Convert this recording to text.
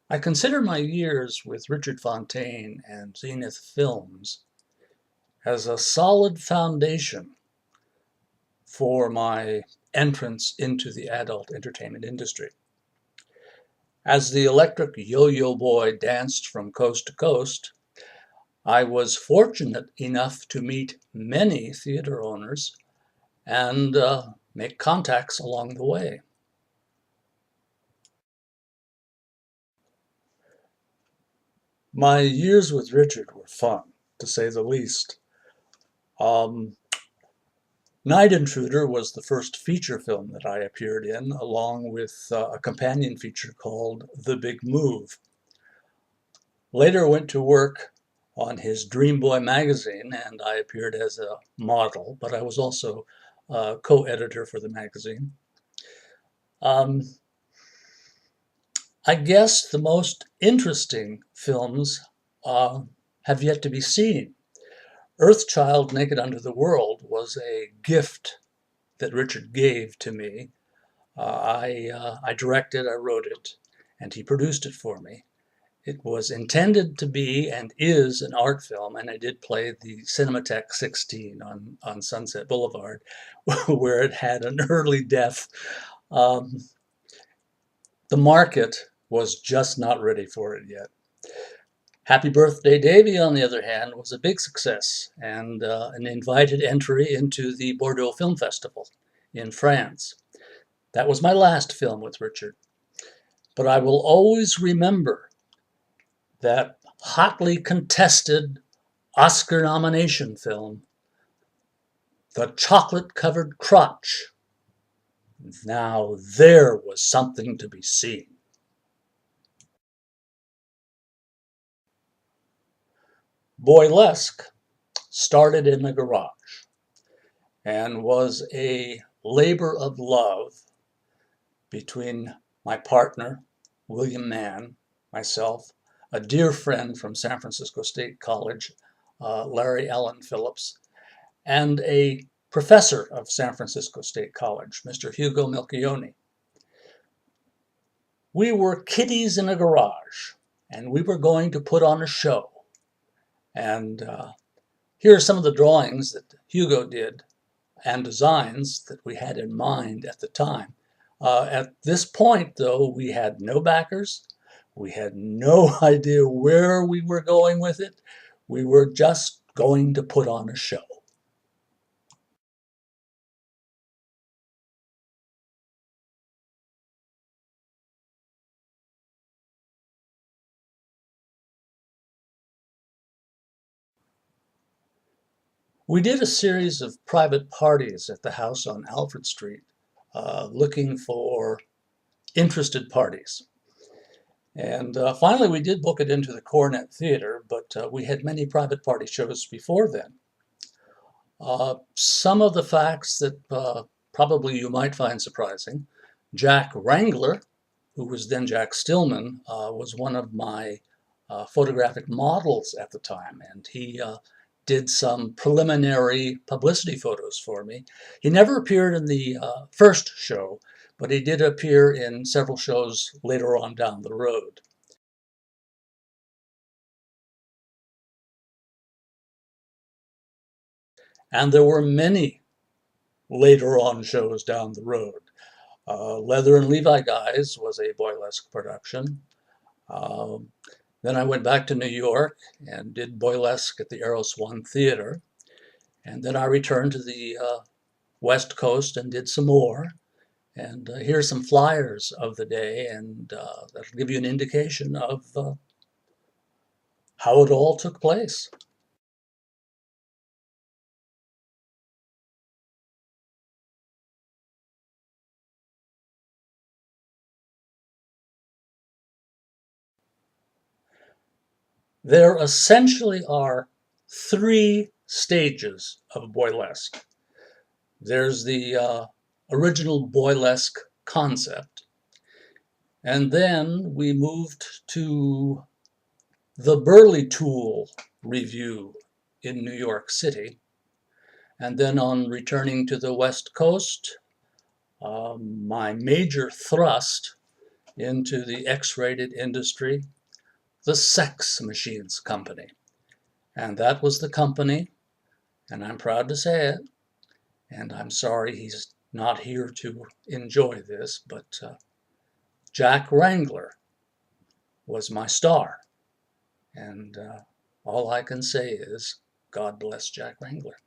I consider my years with Richard Fontaine and Zenith Films as a solid foundation for my entrance into the adult entertainment industry. As the electric yo-yo boy danced from coast to coast, I was fortunate enough to meet many theater owners and make contacts along the way. My years with Richard were fun, to say the least. Um, Night Intruder was the first feature film that I appeared in, along with a companion feature called The Big Move. Later went to work on his Dream Boy magazine, and I appeared as a model, but I was also co-editor for the magazine. Um, I guess the most interesting films have yet to be seen. Earthchild Naked Under the World was a gift that Richard gave to me. I directed, I wrote it, and he produced it for me. It was intended to be and is an art film, and I did play the Cinematheque 16 on Sunset Boulevard, where it had an early death. Um, the market was just not ready for it yet. Happy Birthday Davy, on the other hand, was a big success and an invited entry into the Bordeaux Film Festival in France. That was my last film with Richard. But I will always remember that hotly contested Oscar nomination film, The Chocolate-Covered Crotch. Now there was something to be seen. Boylesque started in the garage and was a labor of love between my partner, William Mann, myself, a dear friend from San Francisco State College, Larry Allen Phillips, and a professor of San Francisco State College, Mr. Hugo Melchione. We were kiddies in a garage, and we were going to put on a show. And here are some of the drawings that Hugo did and designs that we had in mind at the time. At this point, though, we had no backers. We had no idea where we were going with it. We were just going to put on a show. We did a series of private parties at the house on Alfred Street, looking for interested parties. And finally, we did book it into the Coronet Theatre, but we had many private party shows before then. Some of the facts that probably you might find surprising: Jack Wrangler, who was then Jack Stillman, was one of my photographic models at the time, and he did some preliminary publicity photos for me. He never appeared in the first show, but he did appear in several shows later on down the road. And there were many later on shows down the road. Leather and Levi Guys was a Boylesque production. Then I went back to New York and did Boylesque at the Eros One Theater. And then I returned to the West Coast and did some more. And here's some flyers of the day, and that'll give you an indication of how it all took place. There essentially are three stages of Boylesque. There's the original Boylesque concept, and then we moved to the Burley Tool review in New York City. And then on returning to the West Coast, my major thrust into the X-rated industry, the Sex Machines Company. And that was the company, and I'm proud to say it, and I'm sorry he's not here to enjoy this, but Jack Wrangler was my star. And all I can say is, God bless Jack Wrangler.